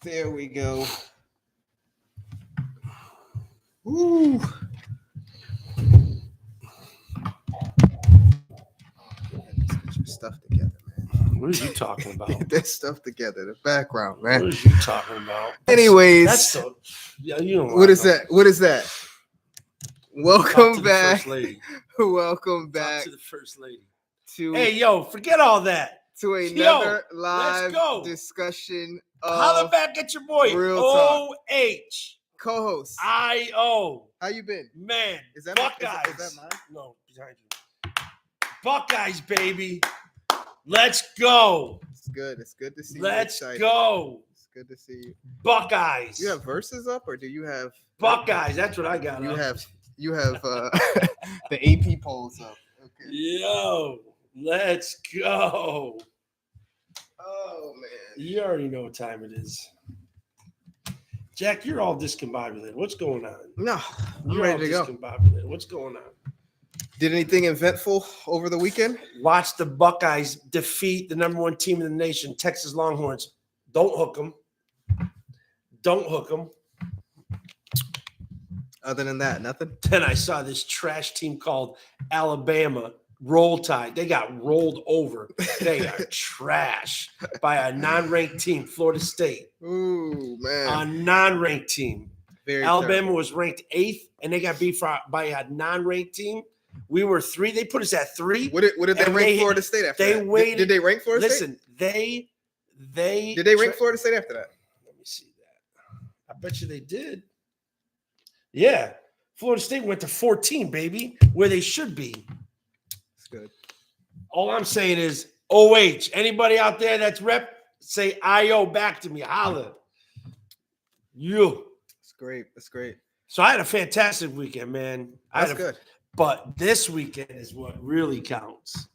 There we go. Woo. Get your stuff together, man. What are you talking about? Get that stuff together. The background, What man. are you talking about? Anyways, that's so. Yeah, you know what is that? What is that? Welcome back. First lady. Welcome back Talk to the first lady. to Hey, yo, forget all that. to another Yo, live let's go. Discussion Holla of back at your boy. Real Talk. O-H. Co-host. I-O. How you been? Man. Is that Buckeyes. Is that mine? No, behind you. Buckeyes, baby. Let's go. It's good. It's good to see you. Let's excited. go. It's good to see you. Buckeyes. You have verses up, or do you have Buckeyes? That's what I got. You up. have the AP polls up. Okay. Yo, let's go. Oh man. You already know what time it is. Jack, you're all discombobulated. What's going on? No, I'm You're ready to all go. discombobulated. What's going on? Did anything eventful over the weekend? Watch the Buckeyes defeat the number one team in the nation, Texas Longhorns. Don't hook them. Don't hook them. Other than that, nothing. Then I saw this trash team called Alabama Roll Tide. They got rolled over. They are trash by a non-ranked team, Florida State. Ooh, man. A non-ranked team. Very Alabama terrible. was ranked 8th, and they got beat by a non-ranked team. We were 3. They put us at 3. What did they rank Florida State after they that? waited- Did they rank Florida State? Listen, they Did they rank Florida State after that? Let me see that. I bet you they did. Yeah. Florida State went to 14, baby, where they should be. That's good. All I'm saying is OH. Anybody out there that's rep, say IO back to me. Holla. You. That's great. That's great. So I had a fantastic weekend, man. That's good. But this weekend is what really counts.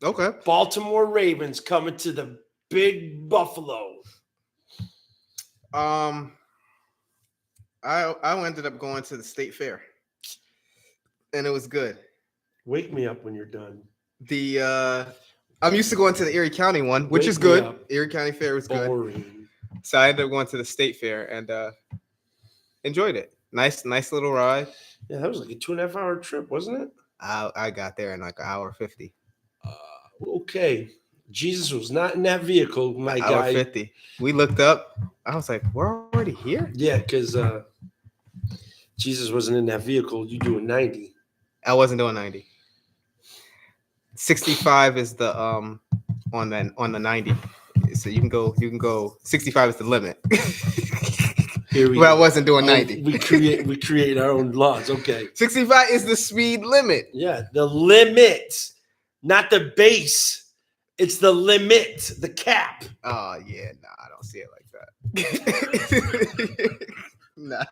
Okay. Baltimore Ravens coming to the Big Buffalo. I ended up going to the state fair, and it was good. Wake me up when you're done. I'm used to going to the Erie County one, which Wake is me good. up. Erie County Fair was good. Boring. So I ended up going to the state fair and enjoyed it. Nice little ride. Yeah, that was like a 2.5 hour trip, wasn't it? I got there in like an hour 50. Okay. Jesus was not in that vehicle, my Hour guy. 50. We looked up. I was like, we're already here? Yeah, because Jesus wasn't in that vehicle. You doing 90. I wasn't doing 90. 65 is the on the 90. So you can go 65 is the limit. Here we But I go. wasn't doing 90. We create our own laws. Okay. 65 is the speed limit. Yeah, the limit, not the base. It's the limit, the cap. Oh yeah, I don't see it like that. Nah.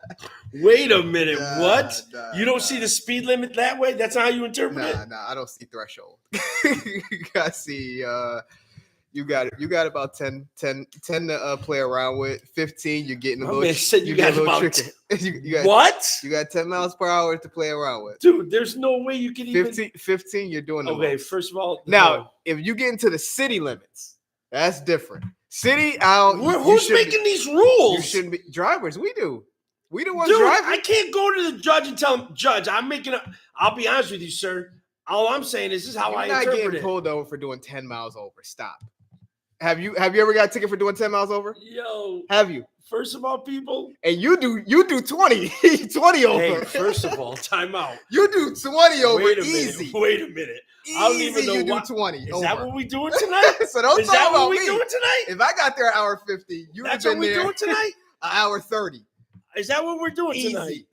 Wait a minute, Nah, what? nah, You don't nah. see the speed limit that way? That's how you interpret it? Nah, I don't see threshold. I see you got about 10 to play around with. 15, you're getting a My little man said you get got about tricky. you got, What? You got 10 miles per hour to play around with. Dude, there's no way you can even 15, you're doing the Okay, most. first of all, Now, if you get into the city limits, that's different. City who's making these rules? You shouldn't be drivers. We do. We the ones Dude, driving. I can't go to the judge and tell him, Judge, I'll be honest with you, sir. All I'm saying is this is how You're I not interpret getting it. pulled over for doing 10 miles over. Stop. Have you ever got a ticket for doing 10 miles over? Yo, Have you? first of all, people. And you do 20 over. Hey, first of all, time out. You do 20 over Wait a easy. minute. Wait a minute. I don't even know you do what. 20 Is over. that what we doing tonight? So don't Is talk that about what we me. doing tonight? If I got there an hour 50, you would have That's what been we there doing tonight? an hour 30. Is that what we're doing tonight? Easy.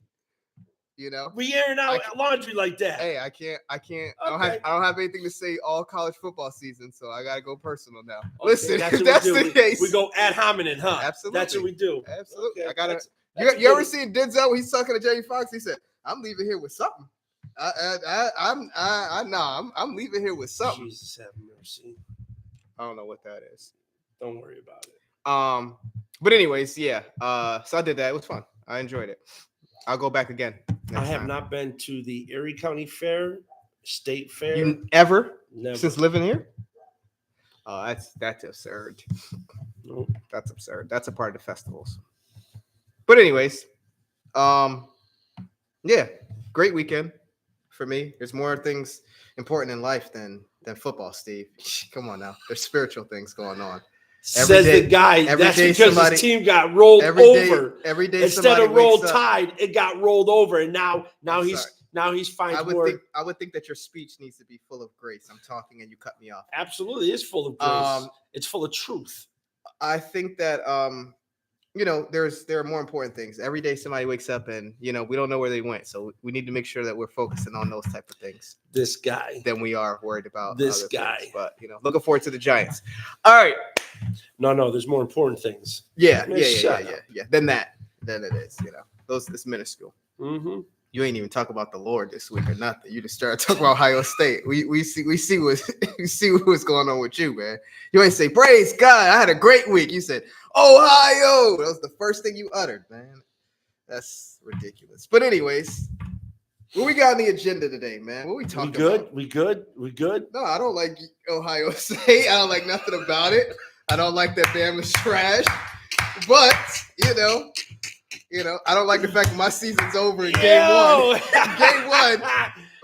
You know? We airing out laundry like that. Hey, I can't. Okay. I don't have anything to say all college football season, so I gotta go personal now. Okay, Listen, that's if what that's we do. the case. We go ad hominem, huh? Absolutely. That's what we do. Absolutely. Okay, I gotta. that's You ever good. seen Denzel when he's talking to Jamie Foxx? He said, "I'm leaving here with something. I'm leaving here with something." Jesus have mercy. I don't know what that is. Don't worry about it. But anyways, yeah. So I did that. It was fun. I enjoyed it. I'll go back again. I have time. not been to the Erie County Fair, State Fair. You ever Never. since living here? Oh, that's absurd. Nope. That's absurd. That's a part of the festivals. But anyways, yeah, great weekend for me. There's more things important in life than football, Steve. Come on now. There's spiritual things going on. Says the guy. That's because his team got rolled over. Every day Instead of rolled wakes up. tide, it got rolled over, and now he's fine. I would think that your speech needs to be full of grace. I'm talking and you cut me off. Absolutely, it's full of grace. It's full of truth. I think that there are more important things. Every day somebody wakes up and we don't know where they went, so we need to make sure that we're focusing on those type of things. This guy. Than we are worried about this guy. Things. But looking forward to the Giants. All right. No, there's more important things. Yeah. Than it is. It's minuscule. Mm-hmm. You ain't even talk about the Lord this week or nothing. You just started talking about Ohio State. We see what's going on with you, man. You ain't say praise God. I had a great week. You said Ohio. That was the first thing you uttered, man. That's ridiculous. But anyways, what we got on the agenda today, man? What we talking about? We good. No, I don't like Ohio State. I don't like nothing about it. I don't like that Bama's trash. But I don't like the fact that my season's over in game one. Game one,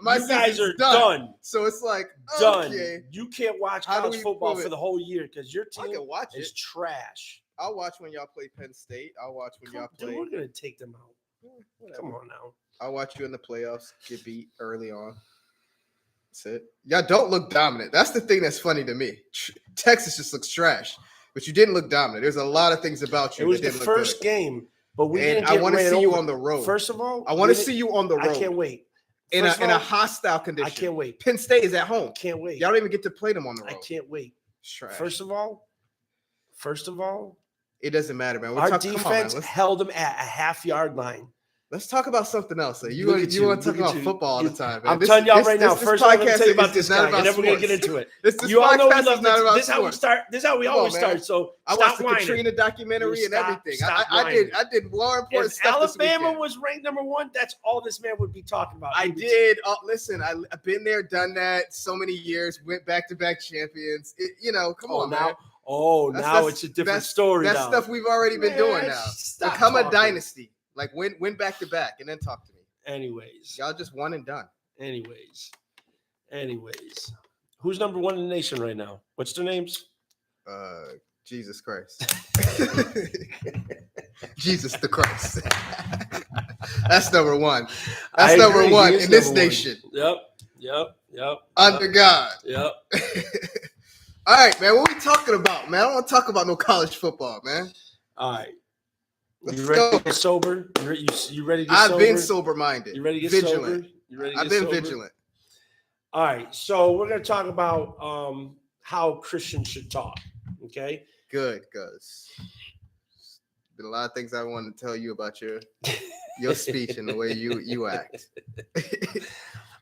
my you guys are done. So it's like, done. Okay. You can't watch college football for the whole year because your team is trash. I'll watch when y'all play Penn State. I'll watch when y'all play. We're going to take them out. Come on now. I'll watch you in the playoffs get beat early on. That's it. Y'all don't look dominant. That's the thing that's funny to me. Texas just looks trash, but you didn't look dominant. There's a lot of things about you. It was the first game. But I want to see you on the road. First of all, I want to see you on the road. I can't wait. In a hostile condition. I can't wait. Penn State is at home. Can't wait. Y'all don't even get to play them on the road. I can't wait. Trash. First of all, it doesn't matter, man. Our defense held them at a half-yard line. Let's talk about something else. You want to talk about football all the time, man. I'm telling y'all right now. First, I'm going to tell you about this guy, and then we're going to get into it. You all know we love this. This is how we start. This is how we always start. So I watched the Katrina documentary and everything. I did more important stuff. Alabama was ranked number 1. That's all this man would be talking about. I did. Listen, I've been there, done that. So many years. Went back-to-back champions. Come on, man. Now it's a different story. That's stuff we've already been doing now. Become a dynasty. Like win back to back and then talk to me. Anyways. Y'all just one and done. Anyways. Who's number 1 in the nation right now? What's their names? Jesus Christ. Jesus the Christ. That's number 1. That's number 1 in this nation. Yep. Under God. Yep. All right, man. What we talking about, man? I don't want to talk about no college football, man. All right. You ready to get sober? You ready to get sober? I've been sober-minded. You ready to get vigilant. sober? You ready to I've get been sober? vigilant. All right. So we're going to talk about how Christians should talk. Okay? Good, because been a lot of things I wanted to tell you about your speech and the way you act.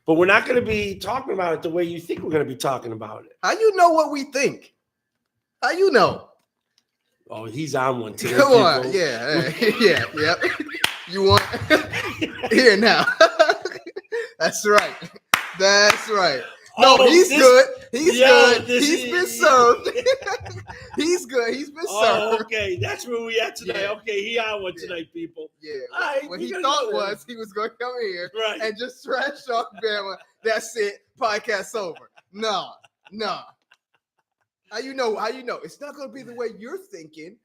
But we're not going to be talking about it the way you think we're going to be talking about it. How you know what we think? How you know? Oh, he's on one today. Come on. Yeah. Yep. You want here now. That's right. No, he's good. He's good. He's been served. He's good. He's been served. Okay. That's where we at tonight. Yeah. Okay, he on one tonight, people. Yeah. Right, what he thought was he was going to come here and just trash talk Bama. That's it. Podcast over. No. How you know? It's not going to be the way you're thinking.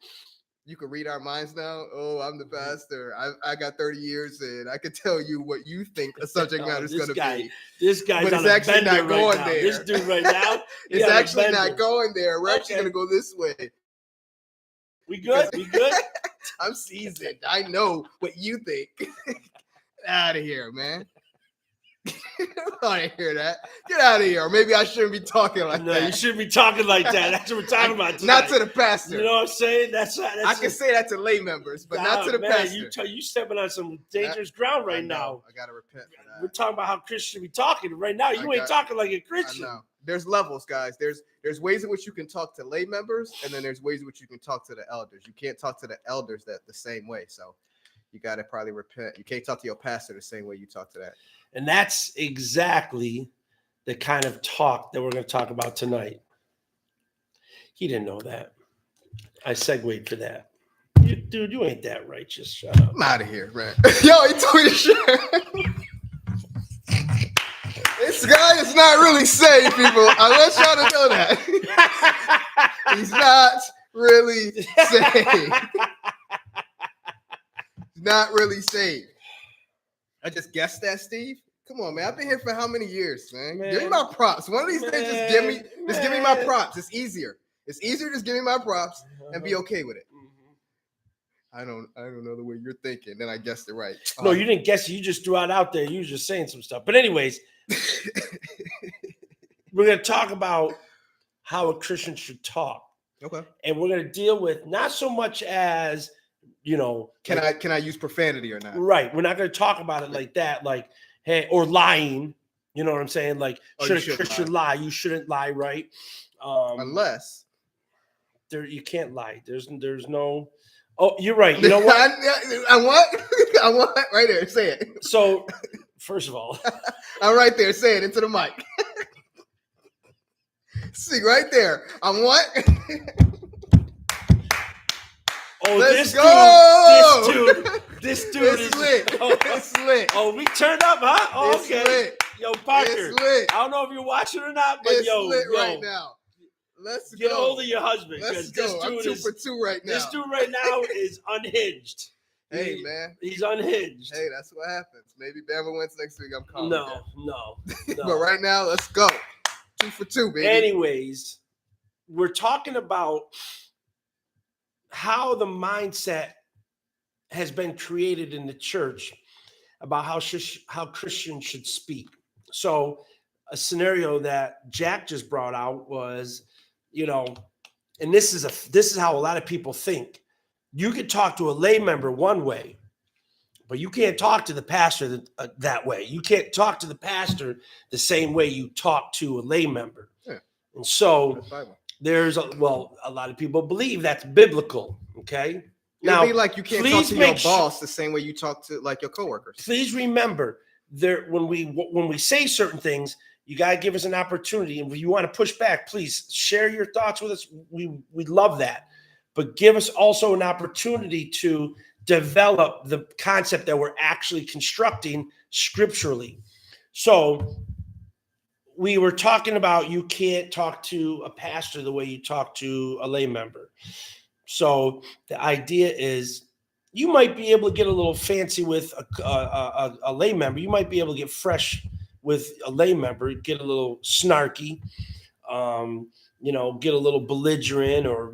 You can read our minds now. Oh, I'm the pastor. I got 30 years, and I can tell you what you think a subject matter is going to be. This guy's but it's actually not going there. This dude right now, it's actually not going there. We're actually going to go this way. We good? I'm seasoned. I know what you think. Get out of here, man. I didn't hear that. Get out of here. Or maybe I shouldn't be talking like that. You shouldn't be talking like that. That's what we're talking about tonight. Not to the pastor. You know what I'm saying? That's I can say that to lay members, but not to the pastor. You stepping on some dangerous ground right now. I got to repent for that. We're talking about how Christians should be talking. Right now, you ain't talking like a Christian. I know. There's levels, guys. There's ways in which you can talk to lay members, and then there's ways in which you can talk to the elders. You can't talk to the elders the same way. So you got to probably repent. You can't talk to your pastor the same way you talk to that. And that's exactly the kind of talk that we're going to talk about tonight. He didn't know that. I segued for that. Dude, you ain't that righteous. Shut up. I'm out of here, man. Yo, he told me to share. This guy is not really saved, people. I want y'all to know that. He's not really saved. He's not really saved. I just guessed that, Steve. Come on, man. I've been here for how many years, man? Give me my props. One of these days, just give me my props. It's easier. It's easier. Just give me my props and be okay with it. I don't know the way you're thinking. Then I guessed it right. No, you didn't guess it. You just threw it out there. You were just saying some stuff. But anyways, we're going to talk about how a Christian should talk. Okay. And we're going to deal with not so much as, can I use profanity or not? Right. We're not going to talk about it like that. Like, hey, or lying. You know what I'm saying? Like, should a Christian lie? You shouldn't lie, right? Unless you can't lie. There's no. Oh, you're right. You know what? I want right there. Say it. So, first of all, I'm right there. Say it into the mic. See right there. I'm what? Oh, Let's this dude is lit. It's lit. Oh, we turned up, huh? Oh, it's okay. Lit. Yo, Parker. It's lit. I don't know if you're watching or not, but it's lit right now. Let's get go. a hold of your husband. Let's go. I'm 2 for 2 right now. This dude right now is unhinged. Hey, man. He's unhinged. Hey, that's what happens. Maybe Bama wins next week. I'm calm. No. But right now, let's go. 2 for 2, baby. Anyways, we're talking about how the mindset has been created in the church about how Christians should speak. So a scenario that Jack just brought out was, and this is how a lot of people think. You could talk to a lay member one way, but you can't talk to the pastor that way. You can't talk to the pastor the same way you talk to a lay member. Yeah. And so there's a lot of people believe that's biblical. Okay. It'd be like you can't talk to your boss the same way you talk to like your coworkers. Please remember when we say certain things, you got to give us an opportunity. And if you want to push back, please share your thoughts with us. We love that. But give us also an opportunity to develop the concept that we're actually constructing scripturally. So we were talking about you can't talk to a pastor the way you talk to a lay member. So the idea is you might be able to get a little fancy with a lay member. You might be able to get fresh with a lay member, get a little snarky, get a little belligerent, or,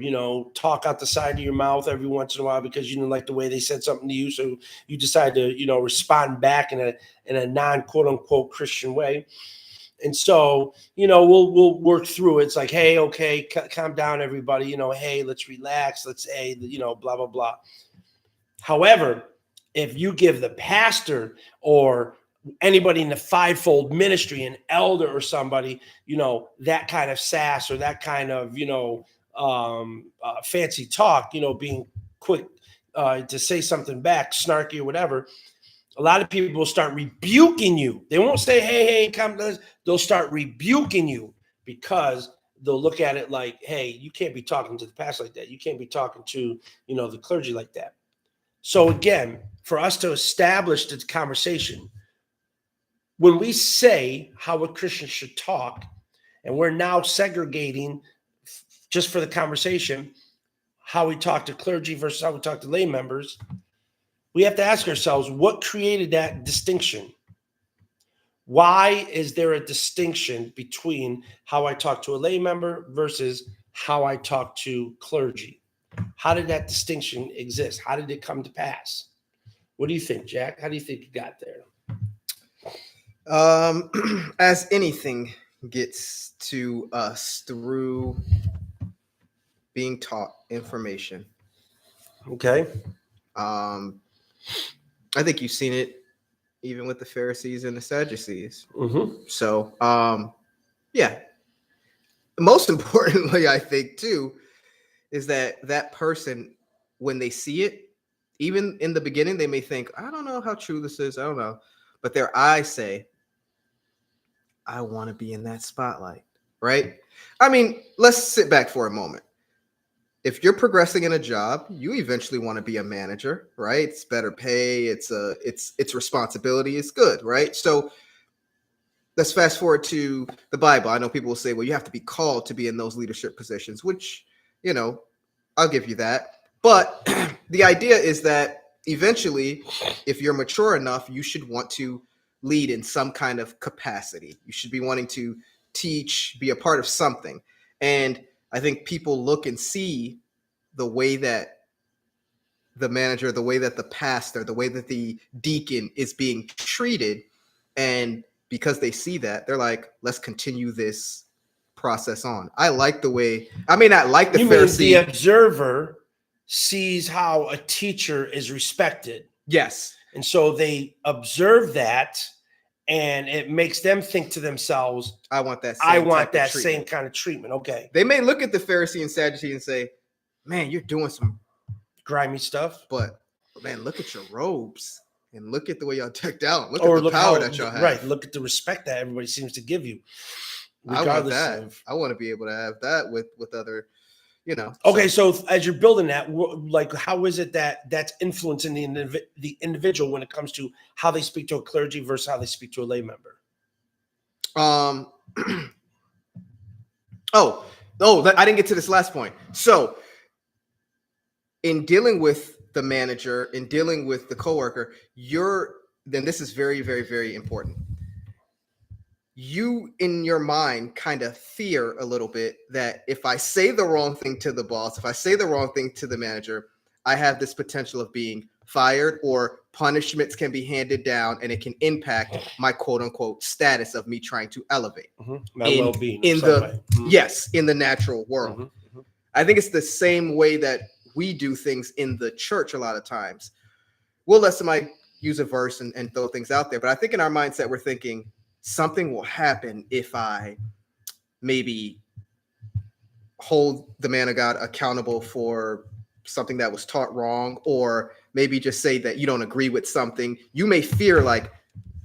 talk out the side of your mouth every once in a while because you didn't like the way they said something to you. So you decide to, respond back in a non quote unquote Christian way. And so, we'll work through it. It's like, hey, okay, calm down, everybody. Hey, let's relax. Let's blah, blah, blah. However, if you give the pastor or anybody in the fivefold ministry, an elder or somebody, that kind of sass or that kind of, fancy talk, being quick to say something back, snarky or whatever, a lot of people will start rebuking you. They won't say, hey, come. They'll start rebuking you because they'll look at it like, hey, you can't be talking to the pastor like that. You can't be talking to, the clergy like that. So again, for us to establish this conversation, when we say how a Christian should talk, and we're now segregating just for the conversation, how we talk to clergy versus how we talk to lay members, we have to ask ourselves, what created that distinction? Why is there a distinction between how I talk to a lay member versus how I talk to clergy? How did that distinction exist? How did it come to pass? What do you think, Jack? How do you think you got there? As anything gets to us through being taught information. Okay. I think you've seen it even with the Pharisees and the Sadducees. Mm-hmm. So, yeah. Most importantly, I think too, is that person, when they see it, even in the beginning, they may think, I don't know how true this is. I don't know. But their eyes say, I want to be in that spotlight, right? I mean, let's sit back for a moment. if you're progressing in a job, you eventually want to be a manager, right? It's better pay. It's responsibility. It's good, right? So let's fast forward to the Bible. I know people will say, well, you have to be called to be in those leadership positions, which, I'll give you that. But the idea is that eventually, if you're mature enough, you should want to lead in some kind of capacity. You should be wanting to teach, be a part of something. And I think people look and see the way that the manager, the way that the pastor, the way that the deacon is being treated. And because they see that, they're like, let's continue this process on. I like the way, I may not like the Pharisee. The observer sees how a teacher is respected. Yes. And so they observe that, and it makes them think to themselves, I want that same kind of treatment. Okay. They may look at the Pharisee and Sadducee and say, man, you're doing some grimy stuff. But man, look at your robes and look at the way y'all decked out. Look at the power that y'all have. Right. Look at the respect that everybody seems to give you. I want that. I want to be able to have that with other, Okay, so as you're building that, like, how is it that that's influencing the individual when it comes to how they speak to a clergy versus how they speak to a lay member? I didn't get to this last point. So in dealing with the manager, in dealing with the coworker, then this is very, very, very important. You, in your mind, kind of fear a little bit that if I say the wrong thing to the boss, if I say the wrong thing to the manager, I have this potential of being fired, or punishments can be handed down, and it can impact my quote unquote status of me trying to elevate my well-being yes, in the natural world. I think it's the same way that we do things in the church a lot of times. We'll let somebody use a verse and throw things out there, but I think in our mindset we're thinking, something will happen if I maybe hold the man of God accountable for something that was taught wrong, or maybe just say that you don't agree with something. You may fear like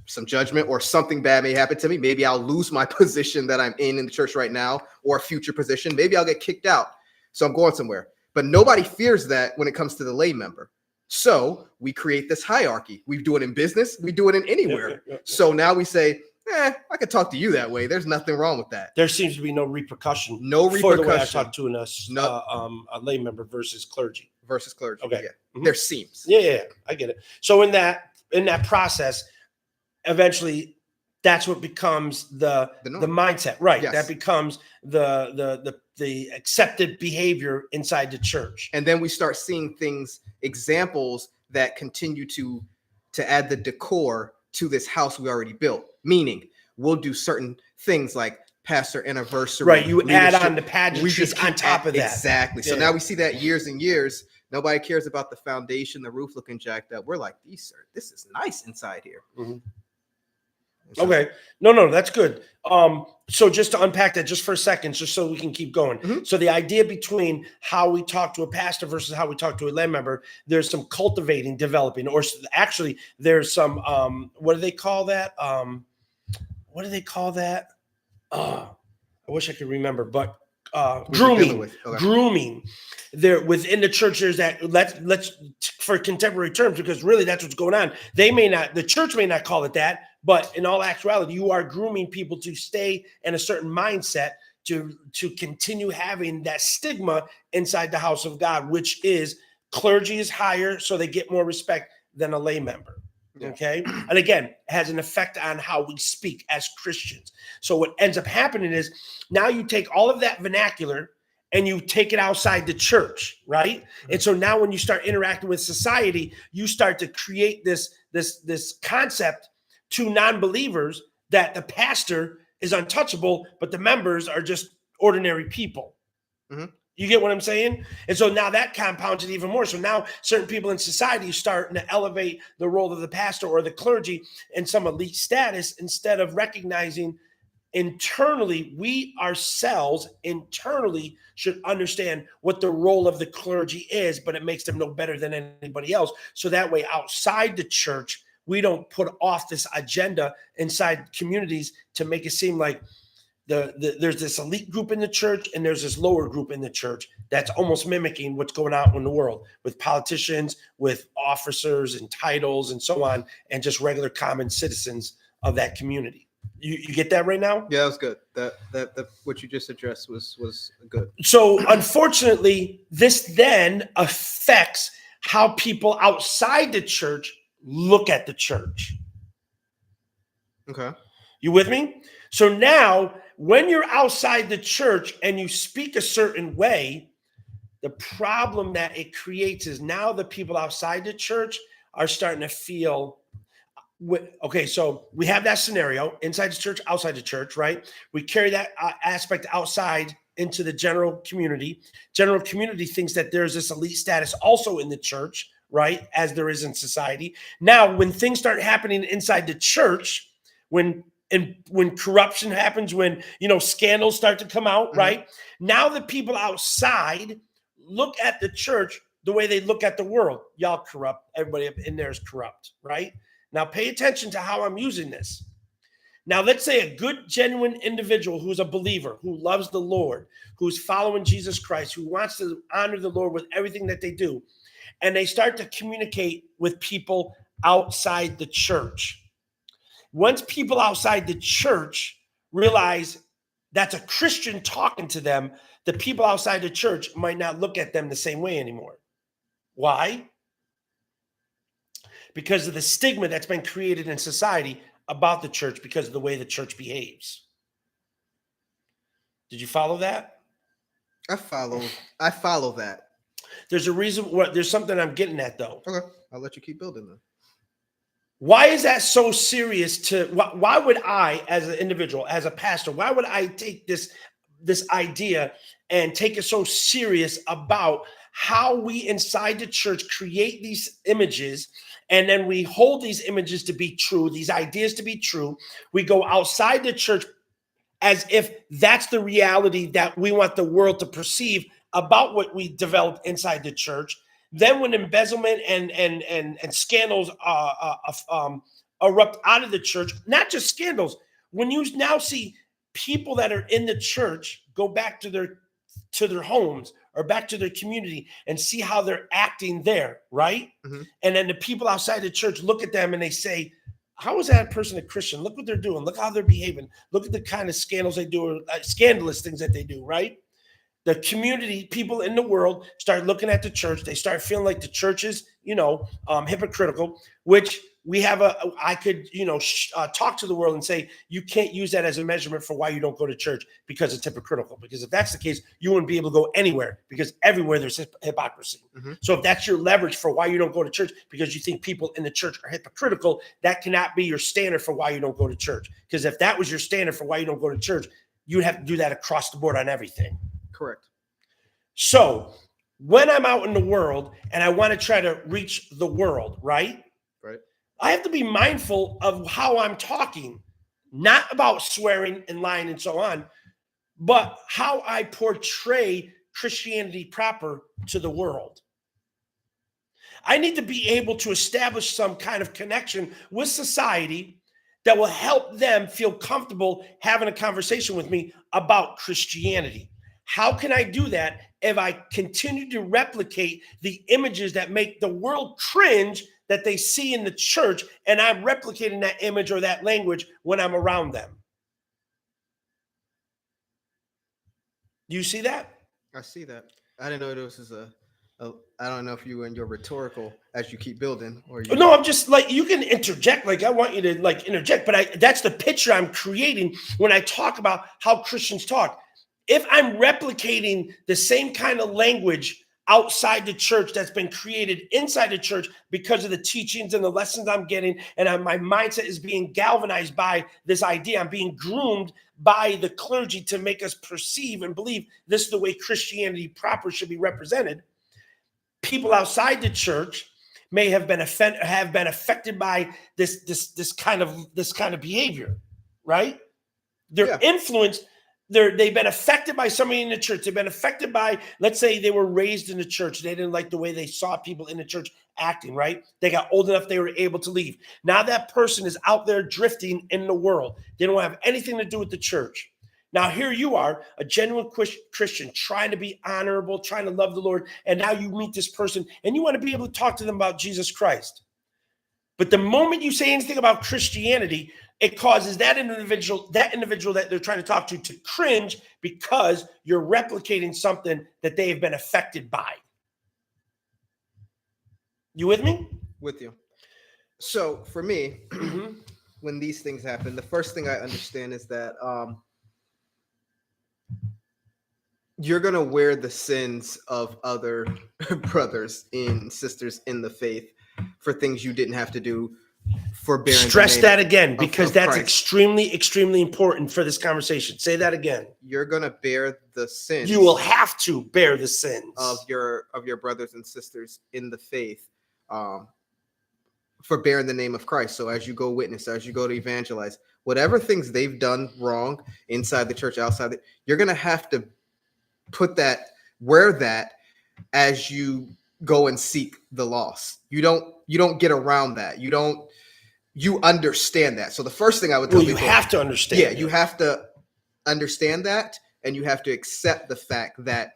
some judgment or something bad may happen to me. Maybe I'll lose my position that I'm in the church right now, or a future position. Maybe I'll get kicked out. So I'm going somewhere. But nobody fears that when it comes to the lay member. So we create this hierarchy. We do it in business. We do it in anywhere. So now we say, I could talk to you that way. There's nothing wrong with that. There seems to be no repercussion. For the way I talk to a lay member versus clergy. Okay. Yeah. There seems. Yeah, I get it. So in that process, eventually that's what becomes the mindset, right? Yes. That becomes the accepted behavior inside the church. And then we start seeing examples that continue to add the decor to this house we already built. Meaning, we'll do certain things like pastor anniversary. Right, you add on the pageantry on top of that. Exactly. Yeah. So now we see that years and years. Nobody cares about the foundation, the roof looking jacked up. We're like, this is nice inside here. So, okay. No, that's good. So just to unpack that just for a second, just so we can keep going. So the idea between how we talk to a pastor versus how we talk to a lay member, there's some cultivating, developing, or actually there's some, what do they call that? I wish I could remember, but grooming. There within the church, there's that. Let's for contemporary terms, because really that's what's going on. The church may not call it that, but in all actuality, you are grooming people to stay in a certain mindset to continue having that stigma inside the house of God, which is clergy is higher, so they get more respect than a lay member. Okay. And again, it has an effect on how we speak as Christians. So what ends up happening is now you take all of that vernacular and you take it outside the church, right? And so now when you start interacting with society, you start to create this concept to non-believers that the pastor is untouchable, but the members are just ordinary people. You get what I'm saying? And so now that compounds it even more. So now certain people in society are starting to elevate the role of the pastor or the clergy in some elite status instead of recognizing internally, we ourselves internally should understand what the role of the clergy is, but it makes them no better than anybody else. So that way outside the church, we don't put off this agenda inside communities to make it seem like there's this elite group in the church and there's this lower group in the church that's almost mimicking what's going on in the world with politicians, with officers and titles and so on, and just regular common citizens of that community. You get that right now? Yeah, that was good. That what you just addressed was good. So unfortunately, this then affects how people outside the church look at the church. Okay. You with me? So now, when you're outside the church and you speak a certain way, the problem that it creates is now the people outside the church are starting to feel, okay, so we have that scenario, inside the church, outside the church, right? We carry that aspect outside into the general community. General community thinks that there's this elite status also in the church, right? As there is in society. Now, when things start happening inside the church, when corruption happens, when, scandals start to come out, right? Now the people outside look at the church the way they look at the world. Y'all corrupt. Everybody in there is corrupt, right? Now pay attention to how I'm using this. Now let's say a good, genuine individual who's a believer, who loves the Lord, who's following Jesus Christ, who wants to honor the Lord with everything that they do, and they start to communicate with people outside the church. Once people outside the church realize that's a Christian talking to them, the people outside the church might not look at them the same way anymore. Why? Because of the stigma that's been created in society about the church because of the way the church behaves. Did you follow that? I follow that. There's a reason. There's something I'm getting at, though. Okay, I'll let you keep building then. Why is that so serious? Why would I, as an individual, as a pastor, why would I take this idea and take it so serious about how we inside the church create these images, and then we hold these images to be true, these ideas to be true? We go outside the church as if that's the reality that we want the world to perceive about what we developed inside the church. Then when embezzlement and scandals erupt out of the church, not just scandals, when you now see people that are in the church go back to their homes or back to their community and see how they're acting there, right? And then the people outside the church look at them and they say, how is that person a Christian? Look what they're doing. Look how they're behaving. Look at the kind of scandals they do, or scandalous things that they do, right? The community, people in the world start looking at the church. They start feeling like the church is, hypocritical, which I could talk to the world and say, you can't use that as a measurement for why you don't go to church because it's hypocritical. Because if that's the case, you wouldn't be able to go anywhere, because everywhere there's hypocrisy. So if that's your leverage for why you don't go to church, because you think people in the church are hypocritical, that cannot be your standard for why you don't go to church. Because if that was your standard for why you don't go to church, you'd have to do that across the board on everything. Correct. So when I'm out in the world and I want to try to reach the world, right? Right. I have to be mindful of how I'm talking, not about swearing and lying and so on, but how I portray Christianity proper to the world. I need to be able to establish some kind of connection with society that will help them feel comfortable having a conversation with me about Christianity. How can I do that if I continue to replicate the images that make the world cringe that they see in the church, and I'm replicating that image or that language when I'm around them? Do you see that? I see that. I didn't know this is I don't know if you and your rhetorical as you keep building, or you. No, I'm just like, you can interject. Like, I want you to interject, but that's the picture I'm creating when I talk about how Christians talk. If I'm replicating the same kind of language outside the church that's been created inside the church because of the teachings and the lessons I'm getting, and my mindset is being galvanized by this idea, I'm being groomed by the clergy to make us perceive and believe this is the way Christianity proper should be represented. People outside the church may have been affected by this kind of behavior, right? They're influenced. They've been affected by somebody in the church. They've been affected by, let's say they were raised in the church. They didn't like the way they saw people in the church acting, right? They got old enough, they were able to leave. Now that person is out there drifting in the world. They don't have anything to do with the church. Now here you are, a genuine Christian, trying to be honorable, trying to love the Lord, and now you meet this person and you want to be able to talk to them about Jesus Christ. But the moment you say anything about Christianity, it causes that individual that they're trying to talk to cringe because you're replicating something that they have been affected by. You with me? With you. So for me, when these things happen, the first thing I understand is that you're going to wear the sins of other brothers and sisters in the faith for things you didn't have to do. For bearing Stress that again, because that's Christ. extremely, extremely important for this conversation. Say that again. You're going to bear the sins. You will have to bear the sins of your brothers and sisters in the faith for bearing the name of Christ. So as you go witness, as you go to evangelize, whatever things they've done wrong inside the church, outside, you're going to have to wear that as you go and seek the lost. You don't get around that. You understand that. So the first thing I would tell you, have to understand. Yeah, you have to understand that, and you have to accept the fact that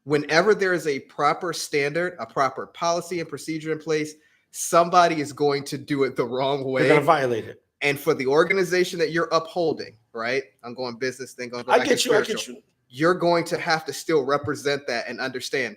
whenever there is a proper standard, a proper policy and procedure in place, somebody is going to do it the wrong way. They're going to violate it. And for the organization that you're upholding, right? I'm going business, then going back to spiritual. I get you. You're going to have to still represent that and understand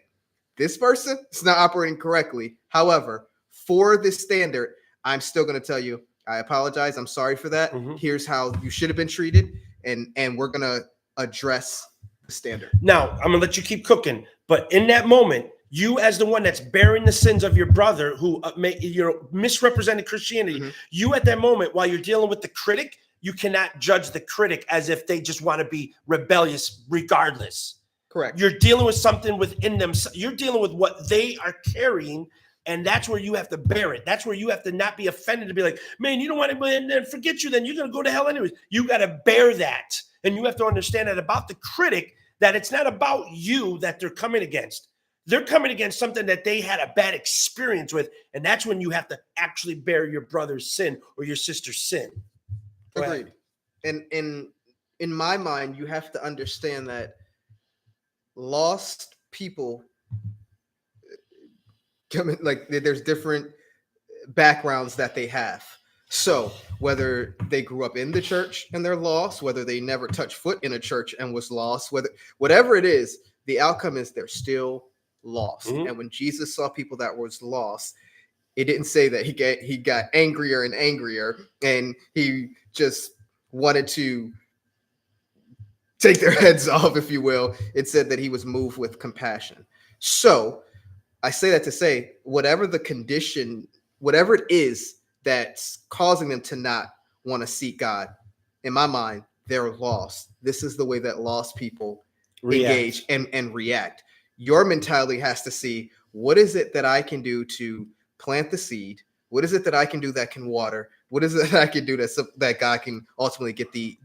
this person is not operating correctly. However, for this standard, I'm still going to tell you, I apologize. I'm sorry for that. Here's how you should have been treated. And we're going to address the standard. Now, I'm going to let you keep cooking. But in that moment, you as the one that's bearing the sins of your brother who you're misrepresented Christianity, you at that moment, while you're dealing with the critic, you cannot judge the critic as if they just want to be rebellious regardless. Correct. You're dealing with something within them. You're dealing with what they are carrying, and that's where you have to bear it. That's where you have to not be offended to be like, man, you don't want to forget you, then you're going to go to hell anyways. You got to bear that. And you have to understand that about the critic, that it's not about you that they're coming against. They're coming against something that they had a bad experience with, and that's when you have to actually bear your brother's sin or your sister's sin. Agreed. And in my mind, you have to understand that lost people come in, like there's different backgrounds that they have. So whether they grew up in the church and they're lost, whether they never touched foot in a church and was lost, whatever it is, the outcome is they're still lost. And when Jesus saw people that was lost, it didn't say that he got angrier and angrier and he just wanted to take their heads off, if you will. It said that he was moved with compassion. So I say that to say, whatever the condition, whatever it is that's causing them to not want to seek God, in my mind, they're lost. This is the way that lost people engage and react. Your mentality has to see, what is it that I can do to plant the seed? What is it that I can do that can water? What is it that I can do that God can ultimately get the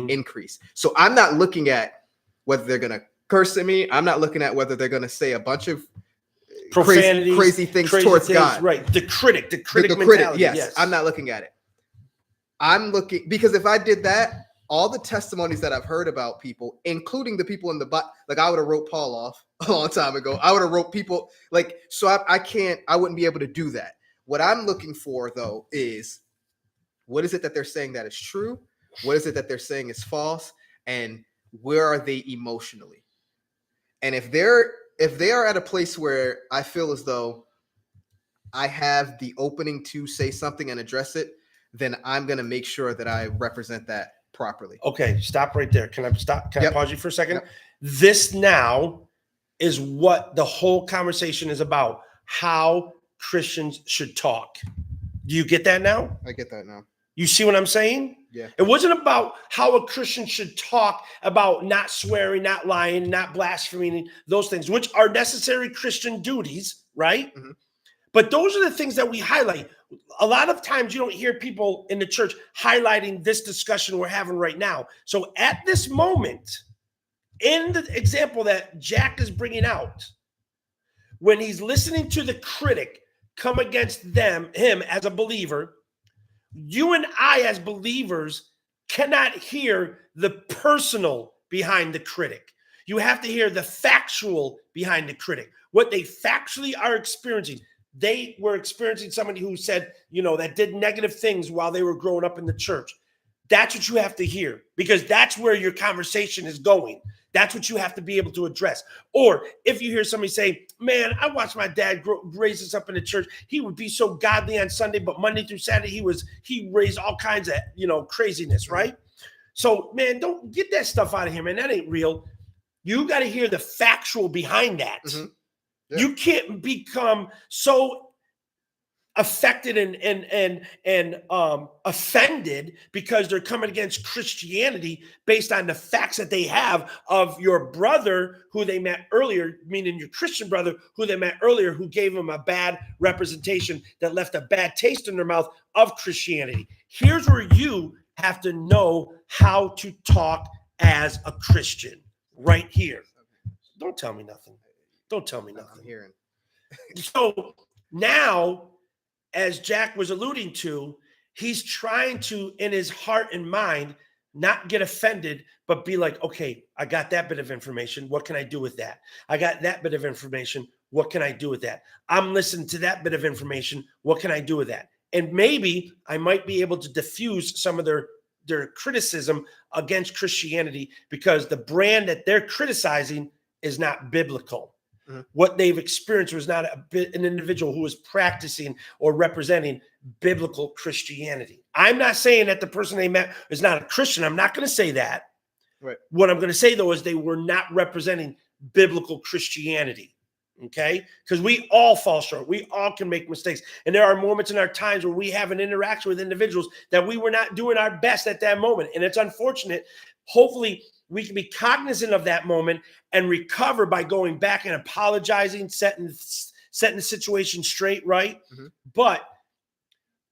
increase? So I'm not looking at whether they're going to curse at me. I'm not looking at whether they're going to say a bunch of crazy things towards God. Right. The critic mentality. Yes. I'm not looking at it. I'm looking, because if I did that, all the testimonies that I've heard about people, including the people in the Bible, like I would have wrote Paul off a long time ago. I would have wrote people like, so I wouldn't be able to do that. What I'm looking for though is, what is it that they're saying that is true? What is it that they're saying is false? And where are they emotionally? And if they are at a place where I feel as though I have the opening to say something and address it, then I'm going to make sure that I represent that properly. Okay, stop right there. Can I stop? Can I pause you for a second? Yep. This now is what the whole conversation is about, how Christians should talk. Do you get that now? I get that now. You see what I'm saying? Yeah. It wasn't about how a Christian should talk about not swearing, not lying, not blaspheming, those things, which are necessary Christian duties, right? Mm-hmm. But those are the things that we highlight. A lot of times you don't hear people in the church highlighting this discussion we're having right now. So at this moment, in the example that Jack is bringing out, when he's listening to the critic come against him as a believer, you and I as believers cannot hear the personal behind the critic. You have to hear the factual behind the critic, what they factually are experiencing. They were experiencing somebody who said, that did negative things while they were growing up in the church. That's what you have to hear, because that's where your conversation is going. That's what you have to be able to address. Or if you hear somebody say, man, I watched my dad raise us up in the church. He would be so godly on Sunday, but Monday through Saturday, he raised all kinds of, craziness, right? So, man, don't get that stuff out of here, man. That ain't real. You got to hear the factual behind that. Mm-hmm. Yeah. You can't become so affected and offended because they're coming against Christianity based on the facts that they have of your brother who they met earlier, meaning your Christian brother who they met earlier, who gave them a bad representation that left a bad taste in their mouth of Christianity. Here's where you have to know how to talk as a Christian right here. Don't tell me nothing. Don't tell me nothing. I'm hearing. So now, as Jack was alluding to, he's trying to, in his heart and mind, not get offended, but be like, okay, I got that bit of information. What can I do with that? I got that bit of information. What can I do with that? I'm listening to that bit of information. What can I do with that? And maybe I might be able to diffuse some of their criticism against Christianity, because the brand that they're criticizing is not biblical. Mm-hmm. What they've experienced was not an individual who was practicing or representing biblical Christianity. I'm not saying that the person they met is not a Christian. I'm not going to say that. Right. What I'm going to say, though, is they were not representing biblical Christianity. Okay? Because we all fall short. We all can make mistakes. And there are moments in our times where we have an interaction with individuals that we were not doing our best at that moment. And it's unfortunate. Hopefully, we can be cognizant of that moment and recover by going back and apologizing, setting the situation straight, right? Mm-hmm. But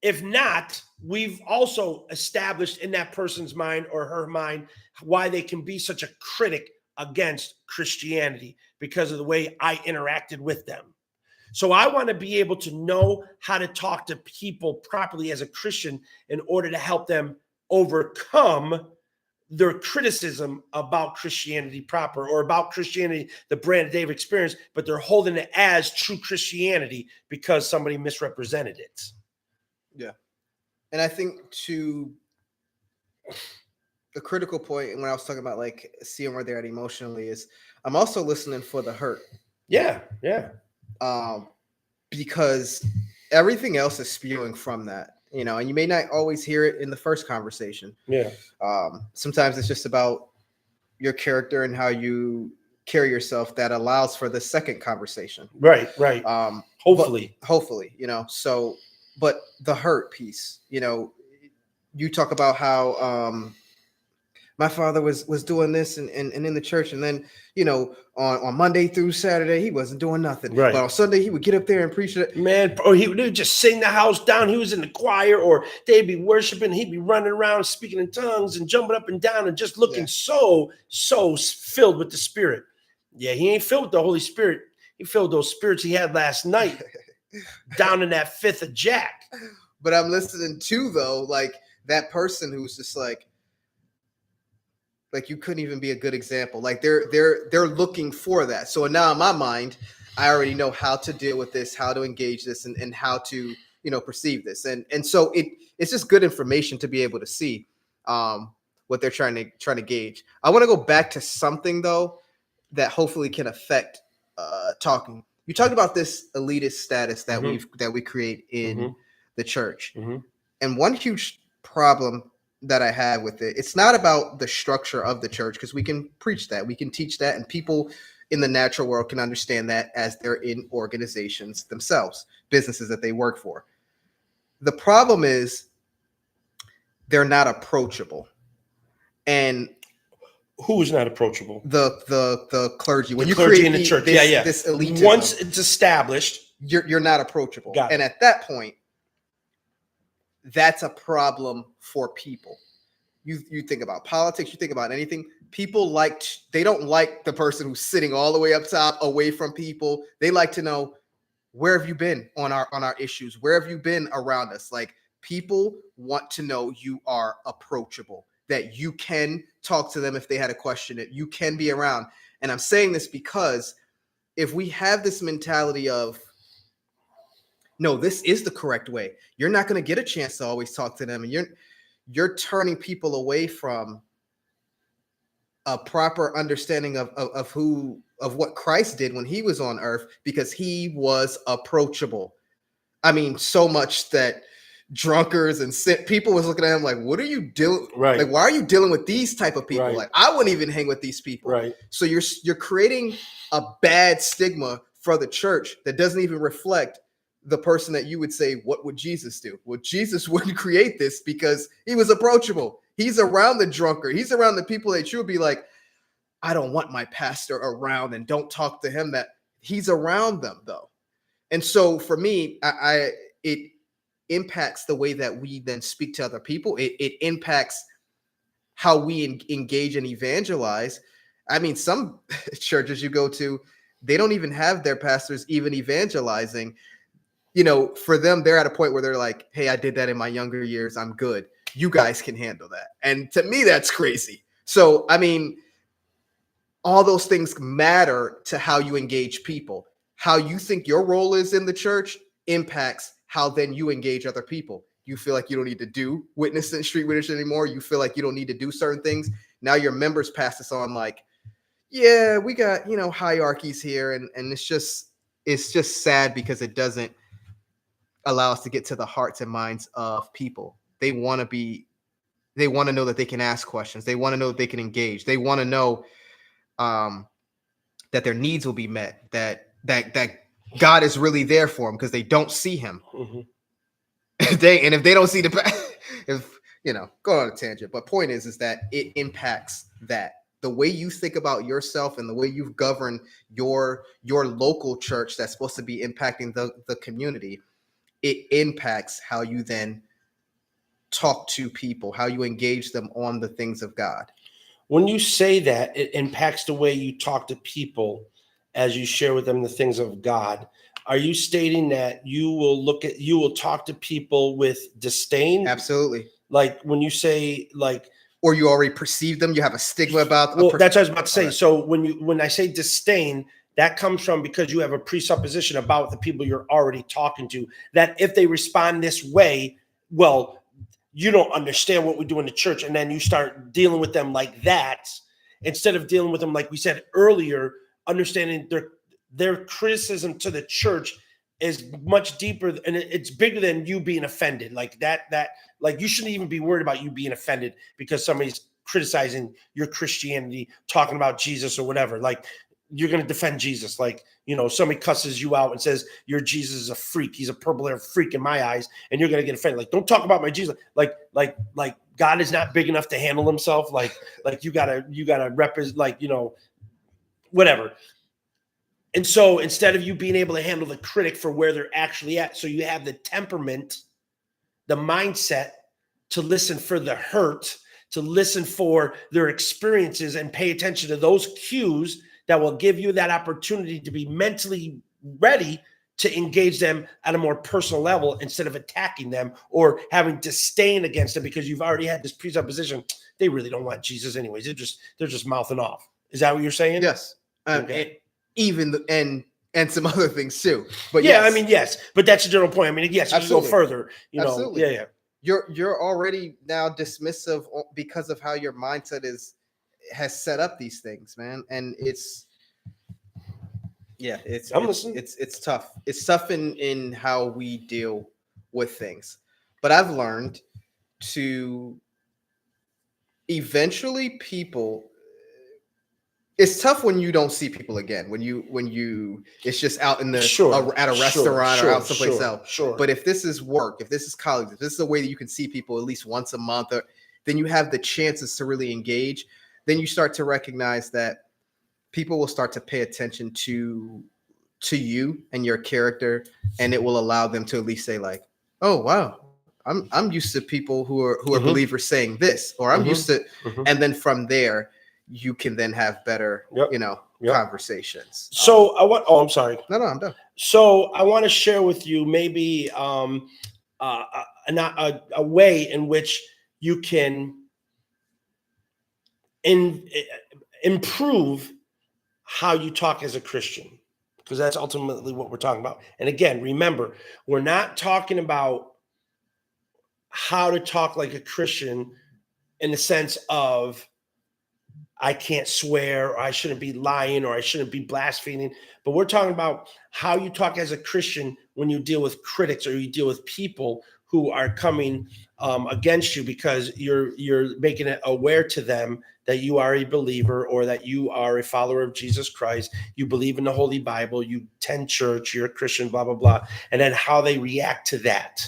if not, we've also established in that person's mind or her mind why they can be such a critic against Christianity because of the way I interacted with them. So I want to be able to know how to talk to people properly as a Christian in order to help them overcome their criticism about Christianity proper, or about Christianity, the brand that they've experienced, but they're holding it as true Christianity because somebody misrepresented it. Yeah. And I think to the critical point, when I was talking about like seeing where they're at emotionally, is I'm also listening for the hurt. Yeah. Because everything else is spewing from that. And you may not always hear it in the first conversation. Yeah. Sometimes it's just about your character and how you carry yourself that allows for the second conversation. Right. Hopefully. So, but the hurt piece, you talk about how my father was doing this and in the church, and then on Monday through Saturday he wasn't doing nothing. Right. But on Sunday he would get up there and preach it. Man, or he would just sing the house down. He was in the choir, or they'd be worshiping. He'd be running around speaking in tongues and jumping up and down and just looking so filled with the Spirit. Yeah, he ain't filled with the Holy Spirit. He filled those spirits he had last night down in that fifth of Jack. But I'm listening to, though, like that person who's just like you couldn't even be a good example. Like they're looking for that. So now in my mind, I already know how to deal with this, how to engage this, and how to, perceive this. And so it's just good information to be able to see what they're trying to gauge. I want to go back to something though that hopefully can affect talking. You talked about this elitist status that we create in the church. Mm-hmm. And one huge problem that I have with it, it's not about the structure of the church, because we can preach that, we can teach that, and people in the natural world can understand that as they're in organizations themselves, businesses that they work for. The problem is they're not approachable. And who's not approachable? The clergy. When the you clergy create in the church, this elitism, once it's established, you're not approachable. And at that point, that's a problem for people. You think about politics, you think about anything. People they don't like the person who's sitting all the way up top, away from people. They like to know, where have you been on our issues? Where have you been around us? Like, people want to know you are approachable. that you can talk to them if they had a question, that you can be around. And I'm saying this because if we have this mentality of, no, this is the correct way, you're not going to get a chance to always talk to them, and you're turning people away from a proper understanding of what Christ did when he was on earth, because he was approachable. I mean, so much that drunkards and people was looking at him like, what are you doing? Right. Like, why are you dealing with these type of people? Right. Like, I wouldn't even hang with these people. Right. So you're creating a bad stigma for the church that doesn't even reflect the person that you would say, what would Jesus do? Well, Jesus wouldn't create this because he was approachable. He's around the drunkard. He's around the people that you would be like, I don't want my pastor around, and don't talk to him. That he's around them though. And so for me, it impacts the way that we then speak to other people. It impacts how we engage and evangelize. I mean, some churches you go to, they don't even have their pastors even evangelizing. You know, for them, they're at a point where they're like, hey, I did that in my younger years. I'm good. You guys can handle that. And to me, that's crazy. So, I mean, all those things matter to how you engage people. How you think your role is in the church impacts how then you engage other people. You feel like you don't need to do witnessing, street witness anymore. You feel like you don't need to do certain things. Now your members pass this on like, yeah, we got, hierarchies here. And it's just sad because it doesn't allow us to get to the hearts and minds of people. They want to know that they can ask questions. They want to know that they can engage. They want to know that their needs will be met, that God is really there for them because they don't see him. Mm-hmm. If they don't see go on a tangent, but point is that it impacts that. The way you think about yourself and the way you govern your local church that's supposed to be impacting the community, it impacts how you then talk to people, how you engage them on the things of God. When you say that, it impacts the way you talk to people as you share with them the things of God. Are you stating that you will talk to people with disdain? Absolutely. Like when you say like, or you already perceive them, you have a stigma about them. Well, that's what I was about to say. Right. So when I say disdain, that comes from because you have a presupposition about the people you're already talking to, that if they respond this way, well, you don't understand what we do in the church. And then you start dealing with them like that, instead of dealing with them, like we said earlier, understanding their criticism to the church is much deeper, and it's bigger than you being offended. Like that, like you shouldn't even be worried about you being offended because somebody's criticizing your Christianity, talking about Jesus or whatever. Like you're going to defend Jesus. Like, somebody cusses you out and says your Jesus is a freak. He's a purple-haired freak in my eyes. And you're going to get offended. Like, don't talk about my Jesus. Like God is not big enough to handle himself. Like you gotta represent, whatever. And so instead of you being able to handle the critic for where they're actually at, so you have the temperament, the mindset to listen for the hurt, to listen for their experiences and pay attention to those cues that will give you that opportunity to be mentally ready to engage them at a more personal level instead of attacking them or having disdain against them because you've already had this presupposition. They really don't want Jesus anyways. They're just mouthing off. Is that what you're saying? Yes. Okay. And some other things too. But yeah, yes. I mean, yes, but that's the general point. I mean, yes, you can go further, Absolutely. Yeah. You're already now dismissive because of how your mindset has set up these things, man. And it's tough. It's tough in how we deal with things. But I've learned to eventually it's tough when you don't see people again, when you it's just out in the at a restaurant or out someplace else. Sure. But if this is work, if this is college, if this is a way that you can see people at least once a month, then you have the chances to really engage. Then you start to recognize that people will start to pay attention to you and your character, and it will allow them to at least say like, oh wow, I'm used to people who are believers saying this, or I'm used to, and then from there you can then have better, conversations. So I'm sorry. No, I'm done. So I want to share with you maybe a way in which you can improve how you talk as a Christian, because that's ultimately what we're talking about. And again, remember, we're not talking about how to talk like a Christian in the sense of I can't swear, or I shouldn't be lying, or I shouldn't be blaspheming. But we're talking about how you talk as a Christian when you deal with critics or you deal with people who are coming against you because you're making it aware to them that you are a believer or that you are a follower of Jesus Christ. You believe in the Holy Bible, you attend church, you're a Christian, blah, blah, blah. And then how they react to that.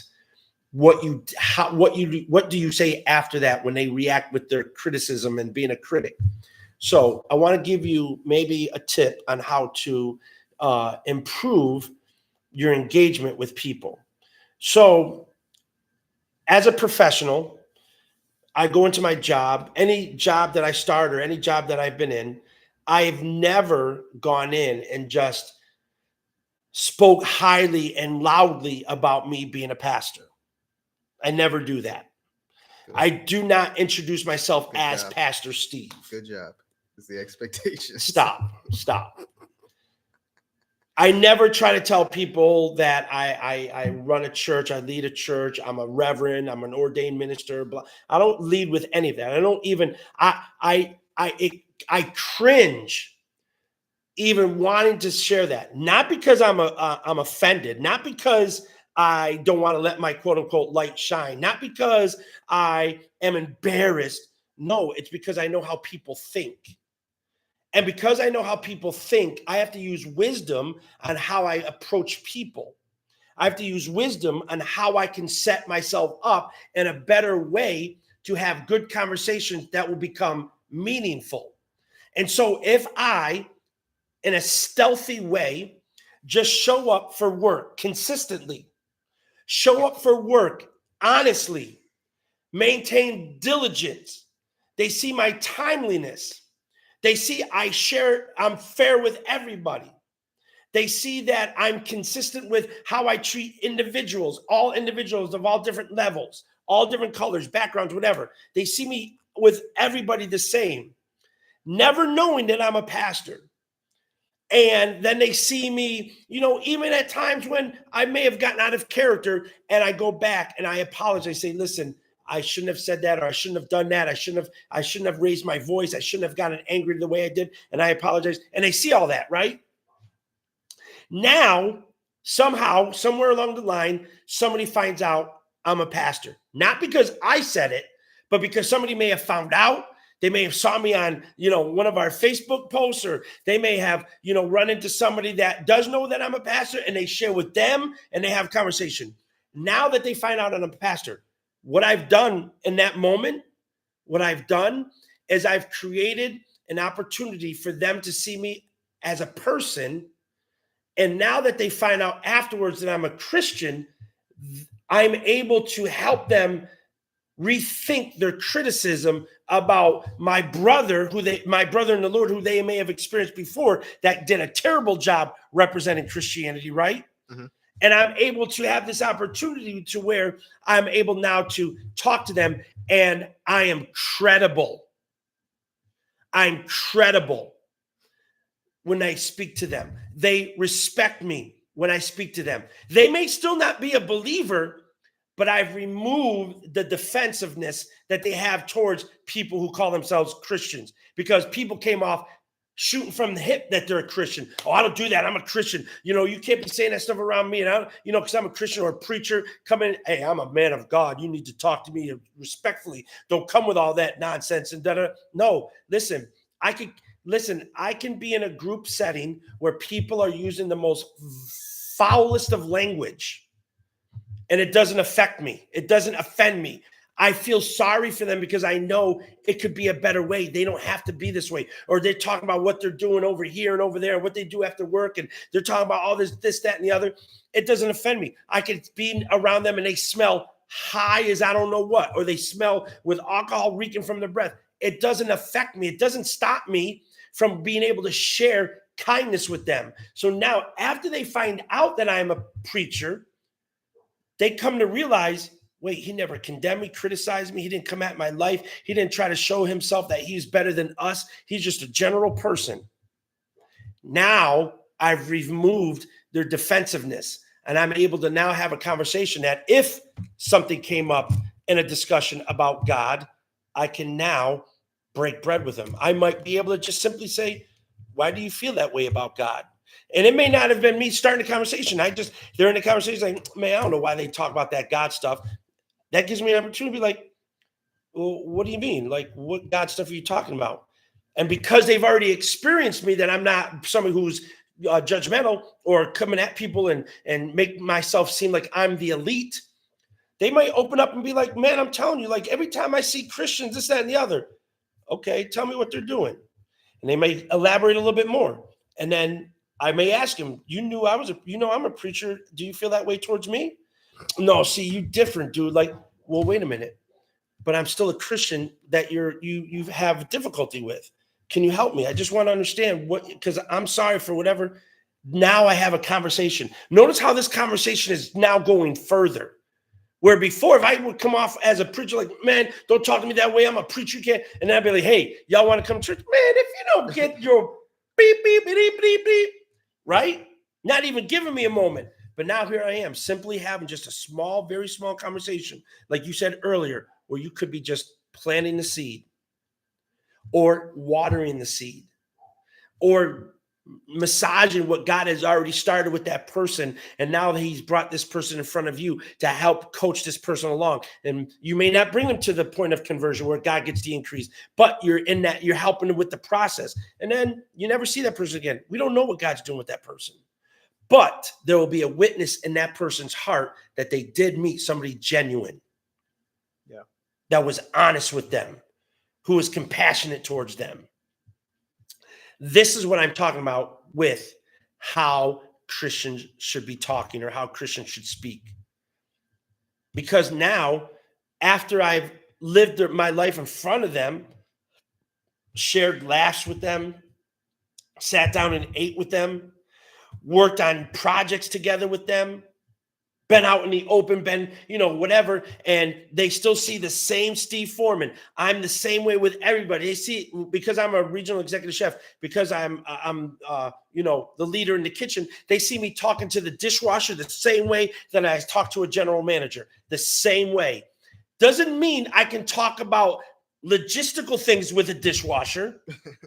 What do you say after that when they react with their criticism and being a critic? So I want to give you maybe a tip on how to improve your engagement with people. So as a professional, I go into my job, any job that I start or any job that I've been in, I've never gone in and just spoke highly and loudly about me being a pastor. I never do that. Good. I do not introduce myself as Pastor Steve. Good job. It's the expectation. Stop. I never try to tell people that I run a church, I lead a church, I'm a reverend, I'm an ordained minister. Blah. I don't lead with any of that. I don't even. I cringe even wanting to share that. Not because I'm offended. Not because I don't want to let my quote unquote light shine. Not because I am embarrassed. No, it's because I know how people think. And because I know how people think, I have to use wisdom on how I approach people. I have to use wisdom on how I can set myself up in a better way to have good conversations that will become meaningful. And so if I, in a stealthy way, just show up for work consistently, show up for work honestly, maintain diligence, they see my timeliness. They see I'm fair with everybody. They see that I'm consistent with how I treat individuals, all individuals of all different levels, all different colors, backgrounds, whatever. They see me with everybody the same, never knowing that I'm a pastor. And then they see me, even at times when I may have gotten out of character and I go back and I apologize, say, listen, I shouldn't have said that, or I shouldn't have done that. I shouldn't have raised my voice. I shouldn't have gotten angry the way I did. And I apologize. And they see all that, right? Now, somehow, somewhere along the line, somebody finds out I'm a pastor. Not because I said it, but because somebody may have found out. They may have saw me on, one of our Facebook posts, or they may have, run into somebody that does know that I'm a pastor, and they share with them and they have conversation. Now that they find out I'm a pastor, what I've done in that moment, is I've created an opportunity for them to see me as a person. And now that they find out afterwards that I'm a Christian, I'm able to help them rethink their criticism about my brother in the Lord, who they may have experienced before, that did a terrible job representing Christianity, right? Mm-hmm. And I'm able to have this opportunity to where I'm able now to talk to them, and I am credible. I'm credible when I speak to them. They respect me when I speak to them. They may still not be a believer, but I've removed the defensiveness that they have towards people who call themselves Christians, because people came off shooting from the hip that they're a Christian. Oh, I don't do that. I'm a Christian. You can't be saying that stuff around me. And because I'm a Christian or a preacher, come in. Hey, I'm a man of God. You need to talk to me respectfully. Don't come with all that nonsense and da-da. No, listen, I can be in a group setting where people are using the most foulest of language, and it doesn't affect me. It doesn't offend me. I feel sorry for them because I know it could be a better way. They don't have to be this way. Or they're talking about what they're doing over here and over there, what they do after work, and they're talking about all this, that, and the other. It doesn't offend me. I could be around them and they smell high as I don't know what, or they smell with alcohol reeking from their breath. It doesn't affect me. It doesn't stop me from being able to share kindness with them. So now, after they find out that I'm a preacher, they come to realize, wait, he never condemned me, criticized me. He didn't come at my life. He didn't try to show himself that he's better than us. He's just a general person. Now I've removed their defensiveness, and I'm able to now have a conversation that if something came up in a discussion about God, I can now break bread with them. I might be able to just simply say, why do you feel that way about God? And it may not have been me starting the conversation. They're in the conversation like, man, I don't know why they talk about that God stuff. That gives me an opportunity to be like, well, what do you mean? Like, what God stuff are you talking about? And because they've already experienced me, that I'm not somebody who's judgmental or coming at people and make myself seem like I'm the elite, they might open up and be like, man, I'm telling you, like every time I see Christians, this, that, and the other. Okay, tell me what they're doing. And they may elaborate a little bit more. And then I may ask him, I'm a preacher. Do you feel that way towards me? No, see, you different, dude. Like, well, wait a minute. But I'm still a Christian that you have difficulty with. Can you help me? I just want to understand because I'm sorry for whatever. Now I have a conversation. Notice how this conversation is now going further. Where before, if I would come off as a preacher, like, man, don't talk to me that way. I'm a preacher, you can't. And then I'd be like, hey, y'all want to come to church? Man, if you don't get your beep, beep, beep, beep, beep, right? Not even giving me a moment. But now here I am, simply having just a small, very small conversation, like you said earlier, where you could be just planting the seed or watering the seed or massaging what God has already started with that person. And now that he's brought this person in front of you to help coach this person along. And you may not bring them to the point of conversion where God gets the increase, but you're helping them with the process. And then you never see that person again. We don't know what God's doing with that person. But there will be a witness in that person's heart that they did meet somebody genuine. Yeah. That was honest with them, who was compassionate towards them. This is what I'm talking about with how Christians should be talking or how Christians should speak. Because now, after I've lived my life in front of them, shared laughs with them, sat down and ate with them, worked on projects together with them, been out in the open, whatever, and they still see the same Steve Foreman. I'm the same way with everybody. They see, because I'm a regional executive chef, because I'm the leader in the kitchen, they see me talking to the dishwasher the same way that I talk to a general manager, the same way. Doesn't mean I can talk about logistical things with a dishwasher.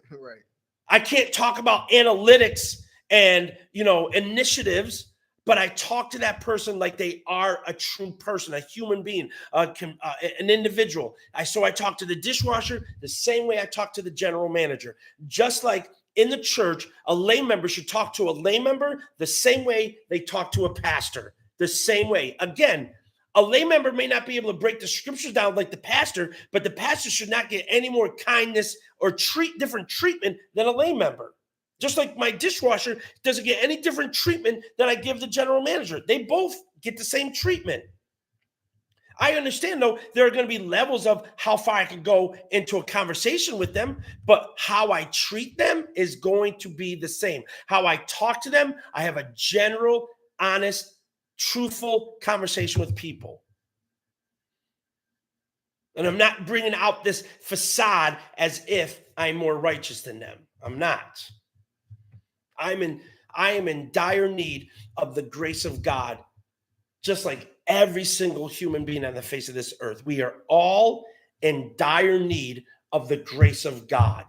Right. I can't talk about analytics and, initiatives, but I talk to that person like they are a true person, a human being, an individual. So I talk to the dishwasher the same way I talk to the general manager. Just like in the church, a lay member should talk to a lay member the same way they talk to a pastor, the same way. Again, a lay member may not be able to break the scriptures down like the pastor, but the pastor should not get any more kindness or different treatment than a lay member. Just like my dishwasher doesn't get any different treatment than I give the general manager. They both get the same treatment. I understand, though, there are going to be levels of how far I can go into a conversation with them, but how I treat them is going to be the same. How I talk to them, I have a general, honest, truthful conversation with people. And I'm not bringing out this facade as if I'm more righteous than them. I'm not. I am in dire need of the grace of God, just like every single human being on the face of this earth. We are all in dire need of the grace of God.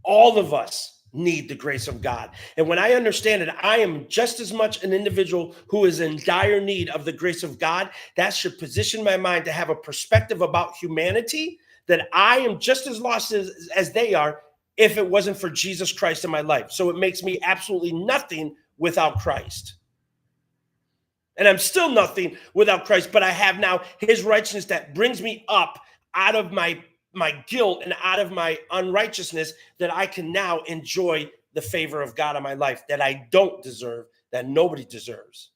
All of us need the grace of God. And when I understand it, I am just as much an individual who is in dire need of the grace of God. That should position my mind to have a perspective about humanity, that I am just as lost as they are, if it wasn't for Jesus Christ in my life. So it makes me absolutely nothing without Christ. And I'm still nothing without Christ, but I have now his righteousness that brings me up out of my guilt and out of my unrighteousness, that I can now enjoy the favor of God in my life that I don't deserve, that nobody deserves.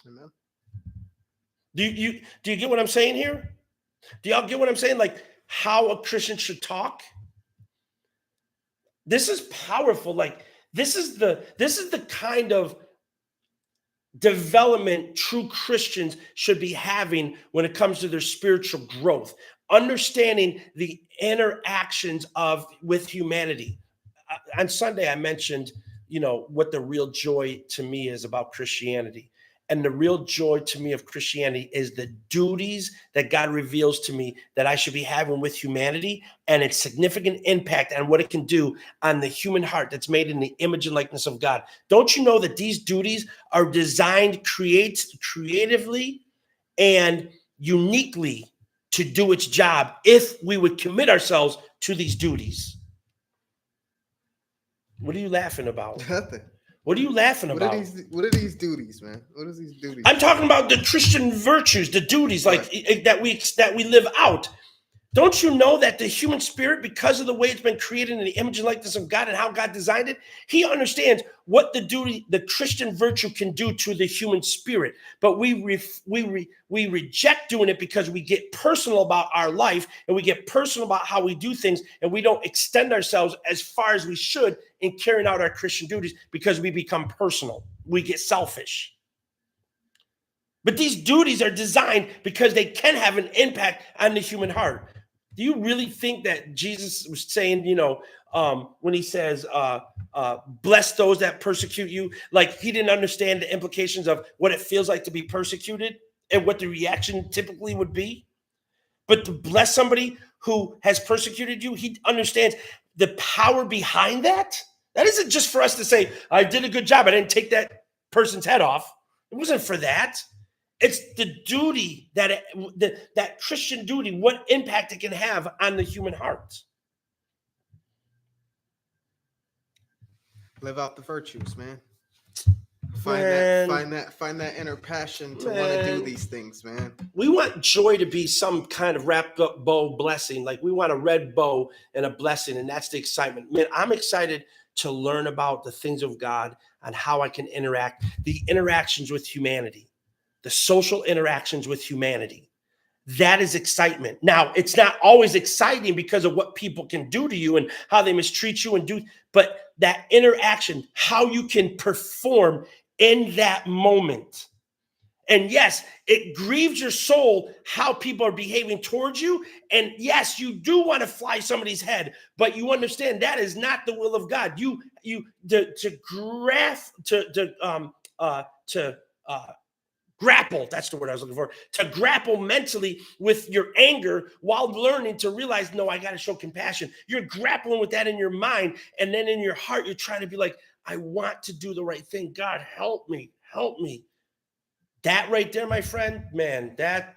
Amen. Do you get what I'm saying here? Do y'all get what I'm saying? Like how a Christian should talk? This is powerful. Like this is the kind of development true Christians should be having when it comes to their spiritual growth, understanding the interactions with humanity. On Sunday, I mentioned, what the real joy to me is about Christianity. And the real joy to me of Christianity is the duties that God reveals to me that I should be having with humanity, and its significant impact on what it can do on the human heart that's made in the image and likeness of God. Don't you know that these duties are designed creatively and uniquely to do its job if we would commit ourselves to these duties? What are you laughing about? Nothing. What are you laughing about? What are these duties, man? What are these duties? I'm talking about the Christian virtues, the duties, that we live out. Don't you know that the human spirit, because of the way it's been created in the image and likeness of God and how God designed it, he understands what the Christian virtue can do to the human spirit. But we reject doing it because we get personal about our life and we get personal about how we do things, and we don't extend ourselves as far as we should in carrying out our Christian duties because we become personal. We get selfish. But these duties are designed because they can have an impact on the human heart. Do you really think that Jesus was saying, when he says, bless those that persecute you, like he didn't understand the implications of what it feels like to be persecuted and what the reaction typically would be? But to bless somebody who has persecuted you, he understands the power behind that. That isn't just for us to say, I did a good job, I didn't take that person's head off. It wasn't for that. It's the duty that Christian duty, what impact it can have on the human heart. Live out the virtues, man. Find that inner passion to want to do these things, man. We want joy to be some kind of wrapped up bow blessing. Like we want a red bow and a blessing, and that's the excitement. Man, I'm excited to learn about the things of God and how I can interact, the interactions with humanity. The social interactions with humanity. That is excitement. Now, it's not always exciting because of what people can do to you and how they mistreat you but that interaction, how you can perform in that moment. And yes, it grieves your soul how people are behaving towards you. And yes, you do want to fly somebody's head, but you understand that is not the will of God. Grapple, that's the word I was looking for, to grapple mentally with your anger while learning to realize, no, I got to show compassion. You're grappling with that in your mind. And then in your heart, you're trying to be like, I want to do the right thing. God, help me, help me. That right there, my friend, man, that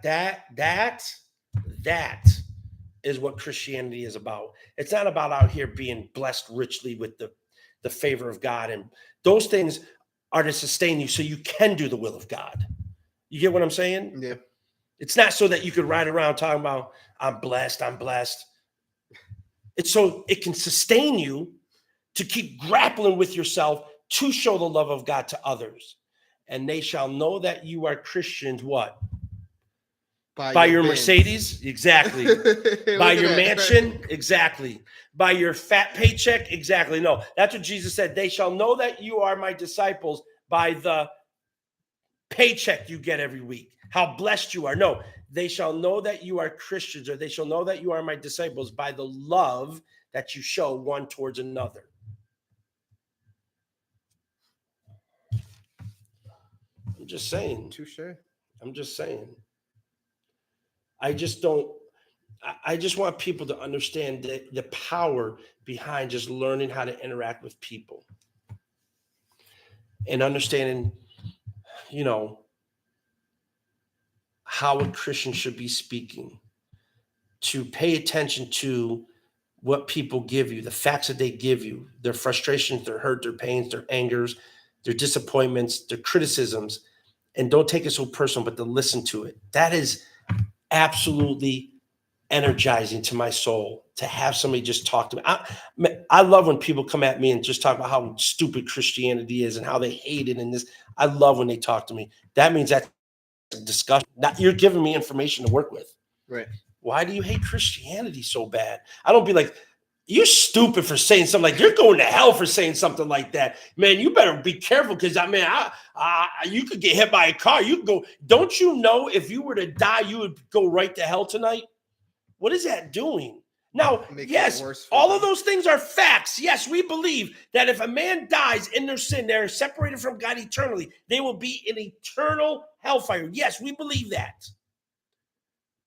is what Christianity is about. It's not about out here being blessed richly with the favor of God. And those things are to sustain you so you can do the will of God. You get what I'm saying? Yeah. It's not so that you could ride around talking about, I'm blessed. It's so it can sustain you to keep grappling with yourself to show the love of God to others. And they shall know that you are Christians, what? By your Mercedes? Exactly. By your mansion? Right? Exactly. By your fat paycheck? Exactly. No, that's what Jesus said. They shall know that you are my disciples by the paycheck you get every week, how blessed you are. No, they shall know that you are Christians, or they shall know that you are my disciples by the love that you show one towards another. I'm just saying. Touche. I'm just saying. I just want people to understand the power behind just learning how to interact with people and understanding, how a Christian should be speaking, to pay attention to what people give you, the facts that they give you, their frustrations, their hurt, their pains, their angers, their disappointments, their criticisms, and don't take it so personal, but to listen to it. That is absolutely energizing to my soul to have somebody just talk to me. I love when people come at me and just talk about how stupid Christianity is and how they hate it and this. I love when they talk to me. That means that's a discussion. You're giving me information to work with. Right. Why do you hate Christianity so bad? I don't be like, You're stupid for saying something like you're going to hell for saying something like that, man. You better be careful because you could get hit by a car. You could go. Don't you know if you were to die, you would go right to hell tonight? What is that doing? Now, yes, all of those things are facts. Yes, we believe that if a man dies in their sin, they're separated from God eternally. They will be in eternal hellfire. Yes, we believe that.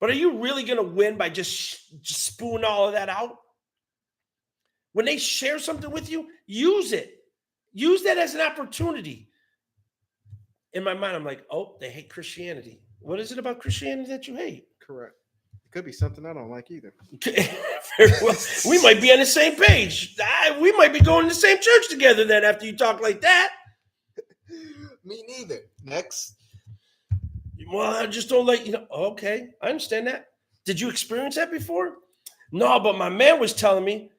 But are you really going to win by just spewing all of that out? When they share something with you, use it. Use that as an opportunity. In my mind, I'm like, oh, they hate Christianity. What is it about Christianity that you hate? Correct. It could be something I don't like either. Very well. We might be on the same page. We might be going to the same church together then after you talk like that. Me neither. Next. Well, I just don't like, okay, I understand that. Did you experience that before? No, but my man was telling me.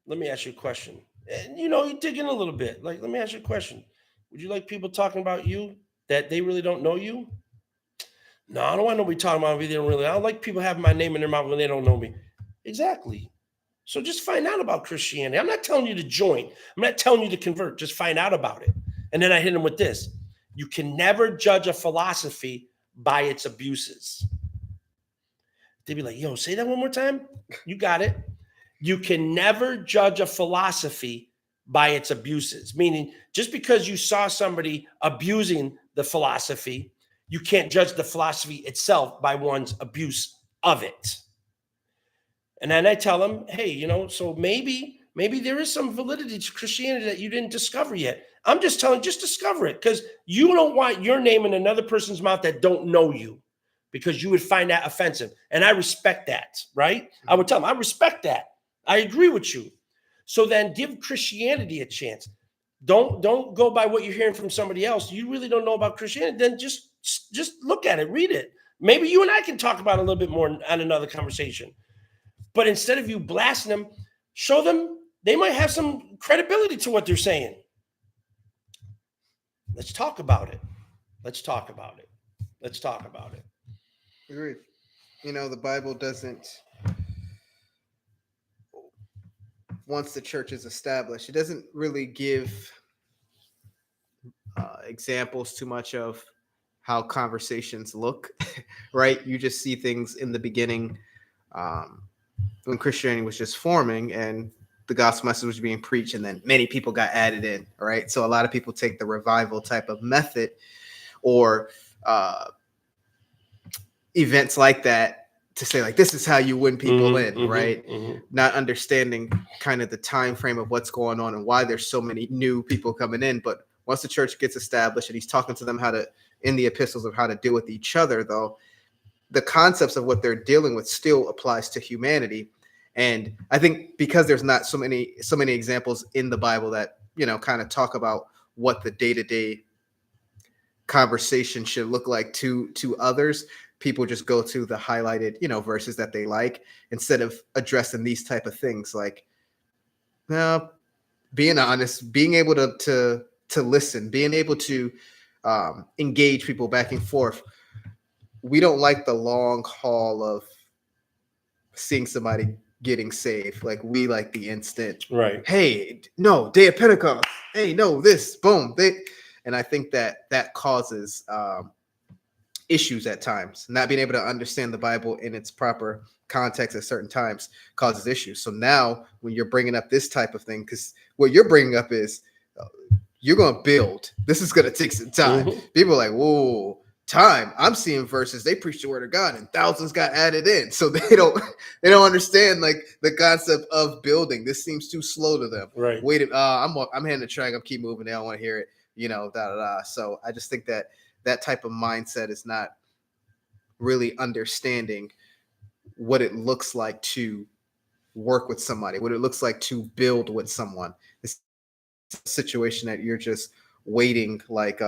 Let me ask you a question. And, you dig in a little bit. Like, let me ask you a question. Would you like people talking about you that they really don't know you? No, I don't want nobody talking about me. They don't really. I don't like people having my name in their mouth when they don't know me. Exactly. So just find out about Christianity. I'm not telling you to join. I'm not telling you to convert. Just find out about it. And then I hit them with this. You can never judge a philosophy by its abuses. They'd be like, yo, say that one more time. You got it. You can never judge a philosophy by its abuses, meaning just because you saw somebody abusing the philosophy, you can't judge the philosophy itself by one's abuse of it. And then I tell them, hey, so maybe there is some validity to Christianity that you didn't discover yet. I'm just telling you, just discover it because you don't want your name in another person's mouth that don't know you because you would find that offensive. And I respect that, right? I would tell them, I respect that. I agree with you. So then give Christianity a chance. Don't go by what you're hearing from somebody else. You really don't know about Christianity. Then just look at it, read it. Maybe you and I can talk about it a little bit more on another conversation. But instead of you blasting them, show them they might have some credibility to what they're saying. Let's talk about it. Let's talk about it. Let's talk about it. Agreed. The Bible doesn't. Once the church is established, it doesn't really give examples too much of how conversations look, right? You just see things in the beginning when Christianity was just forming and the gospel message was being preached, and then many people got added in, right? So a lot of people take the revival type of method or events like that to say like this is how you win people right? Not understanding kind of the time frame of what's going on and why there's so many new people coming in. But once the church gets established and he's talking to them how to in the epistles of how to deal with each other, though, the concepts of what they're dealing with still applies to humanity. And I think because there's not so many examples in the Bible that kind of talk about what the day-to-day conversation should look like to others, people just go to the highlighted, verses that they like instead of addressing these type of things like being honest, being able to listen, being able to engage people back and forth. We don't like the long haul of seeing somebody getting saved. Like we like the instant, right? Hey, no, day of Pentecost. Hey, no, this, boom. And I think that causes issues at times. Not being able to understand the Bible in its proper context at certain times causes issues. So now when you're bringing up this type of thing, because what you're bringing up is you're going to build. This is going to take some time. People are like, whoa, time. I'm seeing verses. They preach the word of God and thousands got added in. So they don't understand like the concept of building. This seems too slow to them. Right. Wait, I'm hitting the track. I'm keep moving. They don't want to hear it, So I just think that type of mindset is not really understanding what it looks like to work with somebody, what it looks like to build with someone. It's a situation that you're just waiting like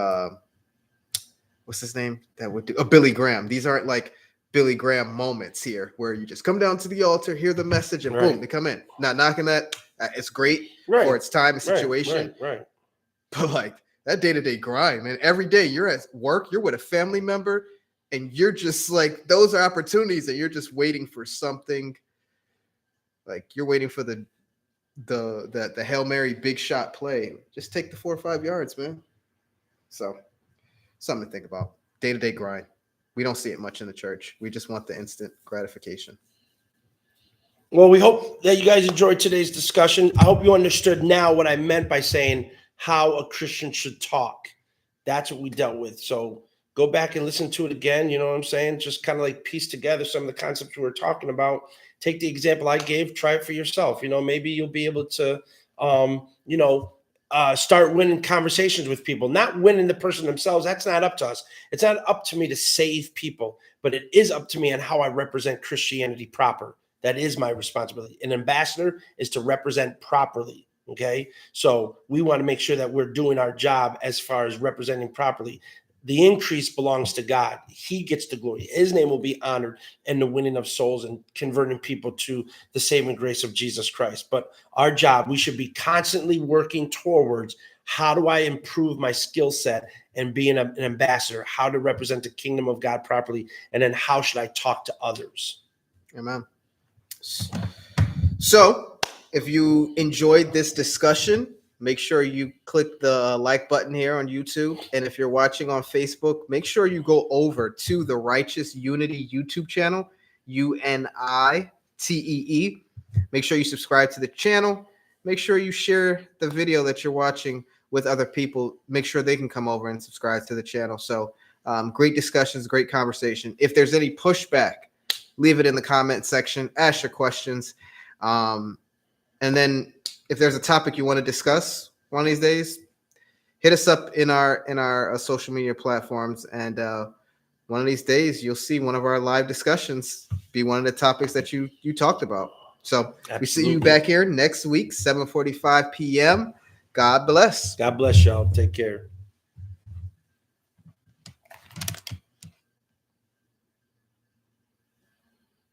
what's his name that would do a Billy Graham. These aren't like Billy Graham moments here where you just come down to the altar, hear the message, and boom, they come in. Not knocking that. It's great for its time and situation. Right. But like that day-to-day grind, man. Every day you're at work, you're with a family member, and you're just like, those are opportunities that you're just waiting for something Like you're waiting for the Hail Mary big shot play. Just take the 4 or 5 yards, man. So something to think about. Day-to-day grind. We don't see it much in the church. We just want the instant gratification. Well, we hope that you guys enjoyed today's discussion. I hope you understood now what I meant by saying how a Christian should talk. That's what we dealt with. So go back and listen to it again. You know what I'm saying? Just kind of like piece together some of the concepts we were talking about. Take the example I gave, try it for yourself. You know, maybe you'll be able to, start winning conversations with people, not winning the person themselves. That's not up to us. It's not up to me to save people, but it is up to me on how I represent Christianity proper. That is my responsibility. An ambassador is to represent properly. Okay. So we want to make sure that we're doing our job as far as representing properly. The increase belongs to God. He gets the glory. His name will be honored in the winning of souls and converting people to the saving grace of Jesus Christ. But our job, we should be constantly working towards how do I improve my skill set and being an ambassador, how to represent the kingdom of God properly, and then how should I talk to others? Amen. So if you enjoyed this discussion, make sure you click the like button here on YouTube. And if you're watching on Facebook, make sure you go over to the Righteous Unity YouTube channel, UNITEE. Make sure you subscribe to the channel. Make sure you share the video that you're watching with other people. Make sure they can come over and subscribe to the channel. So great discussions, great conversation. If there's any pushback, leave it in the comment section. Ask your questions. And then if there's a topic you want to discuss one of these days, hit us up in our social media platforms. And one of these days, you'll see one of our live discussions be one of the topics that you talked about. So Absolutely. We see you back here next week, 7:45 p.m. God bless. God bless y'all. Take care.